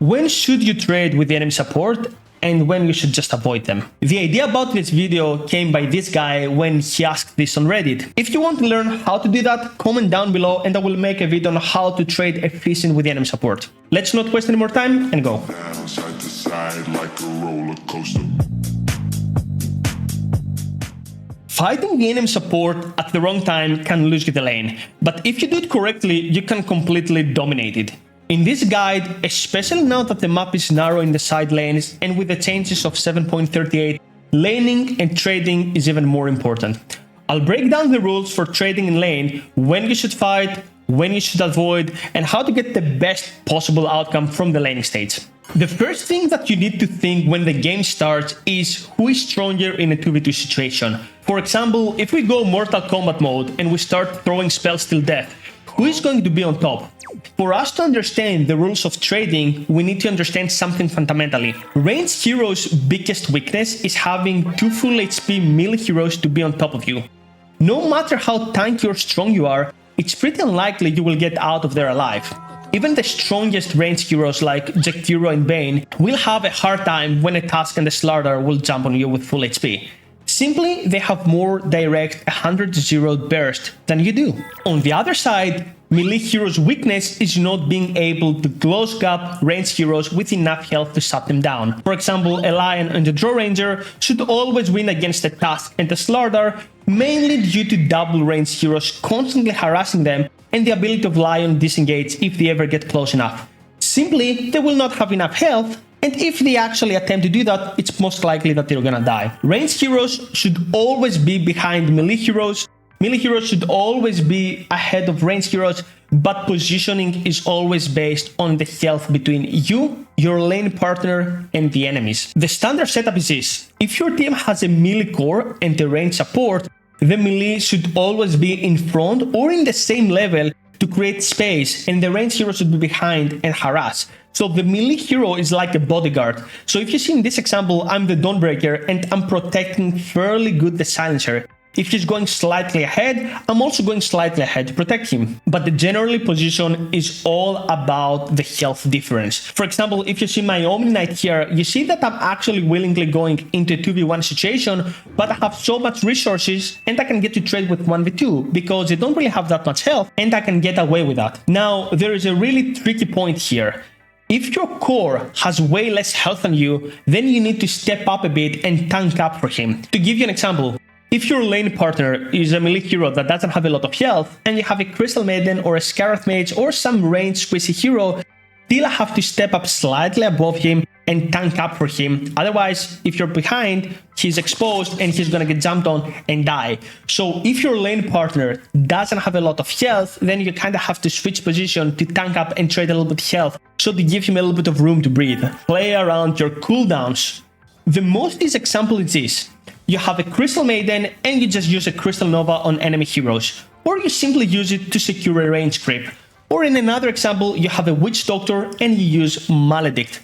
when should you trade with the enemy support and when you should just avoid them. The idea about this video came by this guy when he asked this on Reddit. If you want to learn how to do that, comment down below and I will make a video on how to trade efficient with the enemy support. Let's not waste any more time and go. Side to side like a roller coaster. Fighting the enemy support at the wrong time can lose you the lane, but if you do it correctly, you can completely dominate it. In this guide, especially now that the map is narrow in the side lanes and with the changes of 7.38, laning and trading is even more important. I'll break down the rules for trading in lane, when you should fight, when you should avoid, and how to get the best possible outcome from the laning stage. The first thing that you need to think when the game starts is who is stronger in a 2v2 situation. For example, if we go Mortal Kombat mode and we start throwing spells till death, who is going to be on top? For us to understand the rules of trading, we need to understand something fundamentally. Ranged heroes' biggest weakness is having 2 full HP melee heroes to be on top of you. No matter how tanky or strong you are, it's pretty unlikely you will get out of there alive. Even the strongest ranged heroes like Jaktiro and Bane will have a hard time when a Tusk and a Slardar will jump on you with full HP. Simply, they have more direct 100-0 burst than you do. On the other side, melee heroes' weakness is not being able to close gap ranged heroes with enough health to shut them down. For example, a Lion and a Draw Ranger should always win against a Tusk and a Slardar, mainly due to double ranged heroes constantly harassing them and the ability of Lion disengage if they ever get close enough. Simply, they will not have enough health, and if they actually attempt to do that, it's most likely that they're gonna die. Ranged heroes should always be behind melee heroes. Melee heroes should always be ahead of ranged heroes, but positioning is always based on the health between you, your lane partner, and the enemies. The standard setup is this: if your team has a melee core and a ranged support, the melee should always be in front or in the same level to create space, and the ranged hero should be behind and harass. So the melee hero is like a bodyguard. So if you see in this example, I'm the Dawnbreaker and I'm protecting fairly good the Silencer. If he's going slightly ahead, I'm also going slightly ahead to protect him. But the generally position is all about the health difference. For example, if you see my Omni Knight here, you see that I'm actually willingly going into a 2v1 situation, but I have so much resources and I can get to trade with 1v2 because I don't really have that much health and I can get away with that. Now, there is a really tricky point here. If your core has way less health than you, then you need to step up a bit and tank up for him. To give you an example, if your lane partner is a melee hero that doesn't have a lot of health, and you have a Crystal Maiden or a Scarlet Mage or some ranged squishy hero, still have to step up slightly above him and tank up for him. Otherwise, if you're behind, he's exposed and he's gonna get jumped on and die. So if your lane partner doesn't have a lot of health, then you kind of have to switch position to tank up and trade a little bit of health, so to give him a little bit of room to breathe. Play around your cooldowns. The most easy example is this. You have a Crystal Maiden and you just use a Crystal Nova on enemy heroes, or you simply use it to secure a range creep. Or in another example, you have a Witch Doctor and you use Maledict.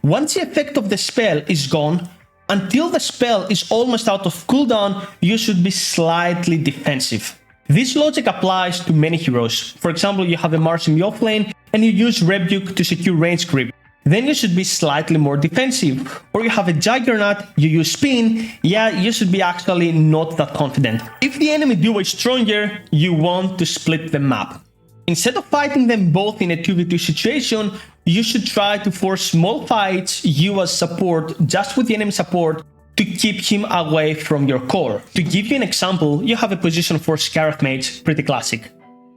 Once the effect of the spell is gone, until the spell is almost out of cooldown, you should be slightly defensive. This logic applies to many heroes. For example, you have a Mars in your offlane and you use Rebuke to secure range creep. Then you should be slightly more defensive. Or you have a Juggernaut, you use Spin, yeah, you should be actually not that confident. If the enemy duo is stronger, you want to split the map. Instead of fighting them both in a 2v2 situation, you should try to force small fights, you as support, just with the enemy support, to keep him away from your core. To give you an example, you have a position for Scarlet Mage, pretty classic.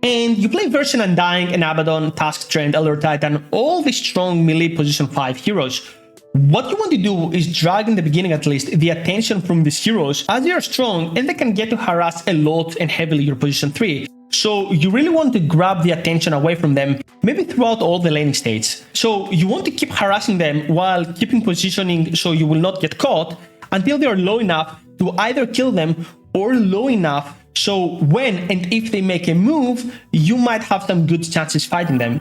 And you play Version Undying and Abaddon, Task Trend, Elder Titan, all the strong melee position 5 heroes. What you want to do is drag in the beginning at least the attention from these heroes as they are strong and they can get to harass a lot and heavily your position 3. So you really want to grab the attention away from them, maybe throughout all the laning states. So you want to keep harassing them while keeping positioning so you will not get caught until they are low enough to either kill them or low enough so when and if they make a move, you might have some good chances fighting them.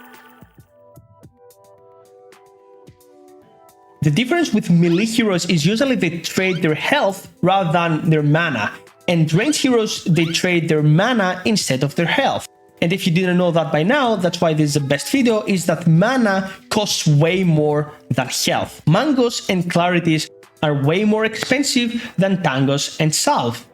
The difference with melee heroes is usually they trade their health rather than their mana, and ranged heroes, they trade their mana instead of their health. And if you didn't know that by now, that's why this is the best video, is that mana costs way more than health. Mangos and Clarities are way more expensive than Tangos and Salve.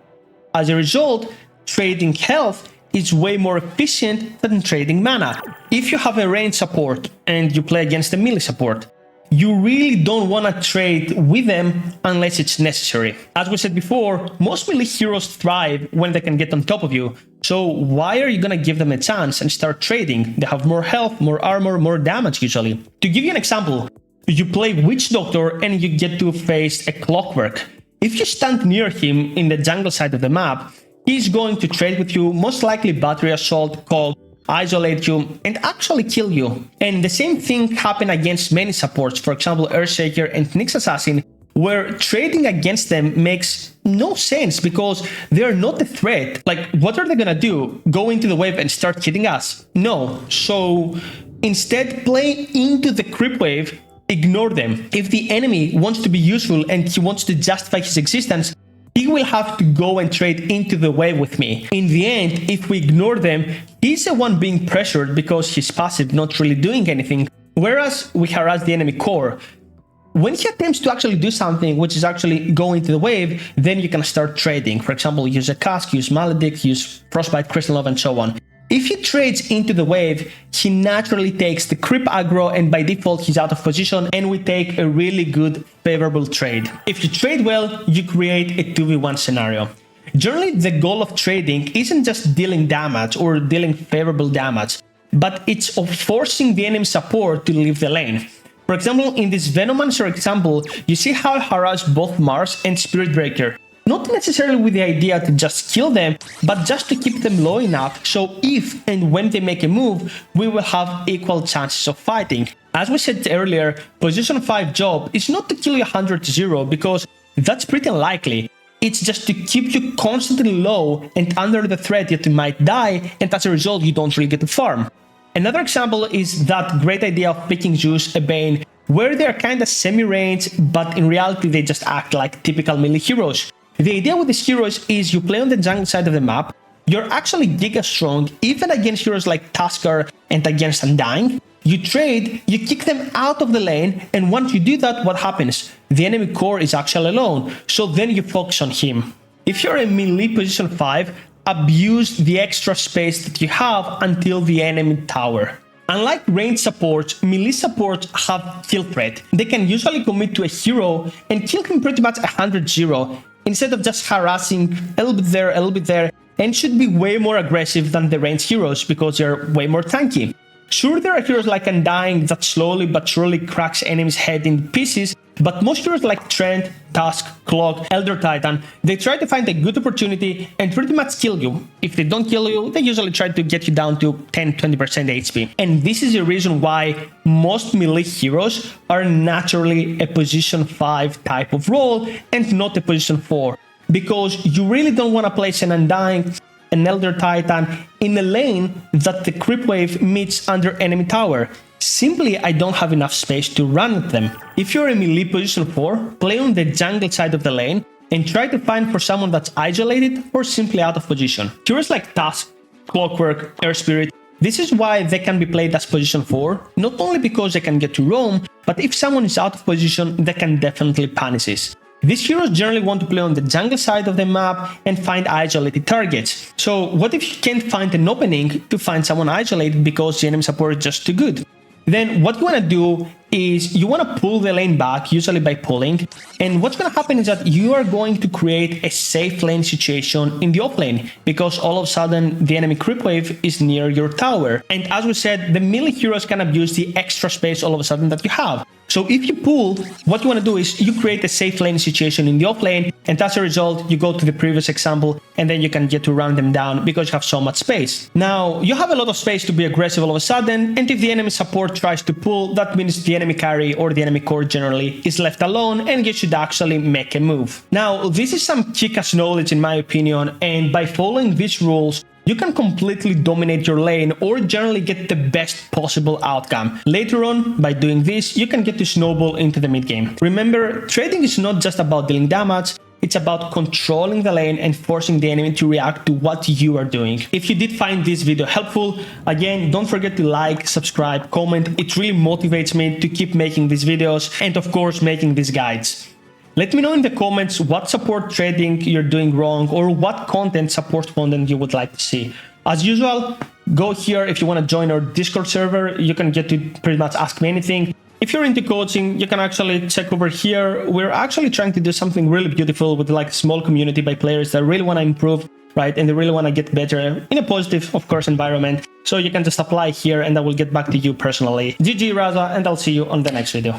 As a result, trading health is way more efficient than trading mana. If you have a range support and you play against a melee support, you really don't want to trade with them unless it's necessary. As we said before, most melee heroes thrive when they can get on top of you. So why are you going to give them a chance and start trading? They have more health, more armor, more damage usually. To give you an example, you play Witch Doctor and you get to face a Clockwork. If you stand near him in the jungle side of the map, he's going to trade with you, most likely Battery Assault, Cog, isolate you, and actually kill you. And the same thing happened against many supports, for example Earthshaker and Nyx Assassin, where trading against them makes no sense because they're not a threat. Like, what are they gonna do? Go into the wave and start hitting us? No. So instead, play into the creep wave, ignore them. If the enemy wants to be useful and he wants to justify his existence, he will have to go and trade into the wave with me. In the end, if we ignore them, he's the one being pressured because he's passive, not really doing anything, whereas we harass the enemy core. When he attempts to actually do something, which is actually go into the wave, then you can start trading. For example, use a Cask, use Maledict, use Frostbite, Crystal Love, and so on. If he trades into the wave, he naturally takes the creep aggro, and by default he's out of position, and we take a really good favorable trade. If you trade well, you create a 2v1 scenario. Generally, the goal of trading isn't just dealing damage or dealing favorable damage, but it's of forcing the enemy support to leave the lane. For example, in this Venomancer example, you see how I harass both Mars and Spirit Breaker. Not necessarily with the idea to just kill them, but just to keep them low enough so if and when they make a move, we will have equal chances of fighting. As we said earlier, position 5 job is not to kill you 100-0 because that's pretty unlikely. It's just to keep you constantly low and under the threat that you might die, and as a result you don't really get to farm. Another example is that great idea of picking Zeus, a Bane, where they're kinda semi-ranged, but in reality they just act like typical melee heroes. The idea with these heroes is you play on the jungle side of the map, you're actually giga strong even against heroes like Tuskar and against Undying. You trade, you kick them out of the lane, and once you do that, what happens? The enemy core is actually alone, so then you focus on him. If you're in melee position 5, abuse the extra space that you have until the enemy tower. Unlike range supports, melee supports have kill threat. They can usually commit to a hero and kill him pretty much 100-0. Instead of just harassing a little bit there, and should be way more aggressive than the ranged heroes because they're way more tanky. Sure, there are heroes like Undying that slowly but surely cracks enemies' head in pieces, but most heroes like Trent, Tusk, Clog, Elder Titan, they try to find a good opportunity and pretty much kill you. If they don't kill you, they usually try to get you down to 10-20% HP. And this is the reason why most melee heroes are naturally a position 5 type of role and not a position 4. Because you really don't want to place an Undying, an Elder Titan in a lane that the creep wave meets under enemy tower. Simply, I don't have enough space to run at them. If you're in melee position 4, play on the jungle side of the lane and try to find for someone that's isolated or simply out of position. Heroes like Tusk, Clockwork, Air Spirit, this is why they can be played as position 4, not only because they can get to roam, but if someone is out of position, they can definitely punish this. These heroes generally want to play on the jungle side of the map and find isolated targets. So what if you can't find an opening to find someone isolated because the enemy support is just too good? Then what you want to do is you want to pull the lane back, usually by pulling, and what's going to happen is that you are going to create a safe lane situation in the offlane, because all of a sudden the enemy creep wave is near your tower. And as we said, the melee heroes can abuse the extra space all of a sudden that you have. So if you pull, what you want to do is you create a safe lane situation in the offlane, and as a result, you go to the previous example, and then you can get to run them down because you have so much space. Now, you have a lot of space to be aggressive all of a sudden, and if the enemy support tries to pull, that means the enemy carry or the enemy core generally is left alone, and you should actually make a move. Now, this is some kick-ass knowledge in my opinion, and by following these rules, you can completely dominate your lane or generally get the best possible outcome. Later on, by doing this, you can get to snowball into the mid game. Remember, trading is not just about dealing damage, It's about controlling the lane and forcing the enemy to react to what you are doing. If you did find this video helpful, again, don't forget to like, subscribe, comment. It really motivates me to keep making these videos and of course making these guides. Let me know in the comments what support trading you're doing wrong or what support content you would like to see. As usual, go here if you want to join our Discord server. You can get to pretty much ask me anything. If you're into coaching, you can actually check over here. We're actually trying to do something really beautiful with like a small community by players that really want to improve, right? And they really want to get better in a positive, of course, environment. So you can just apply here and I will get back to you personally. GG Raza, and I'll see you on the next video.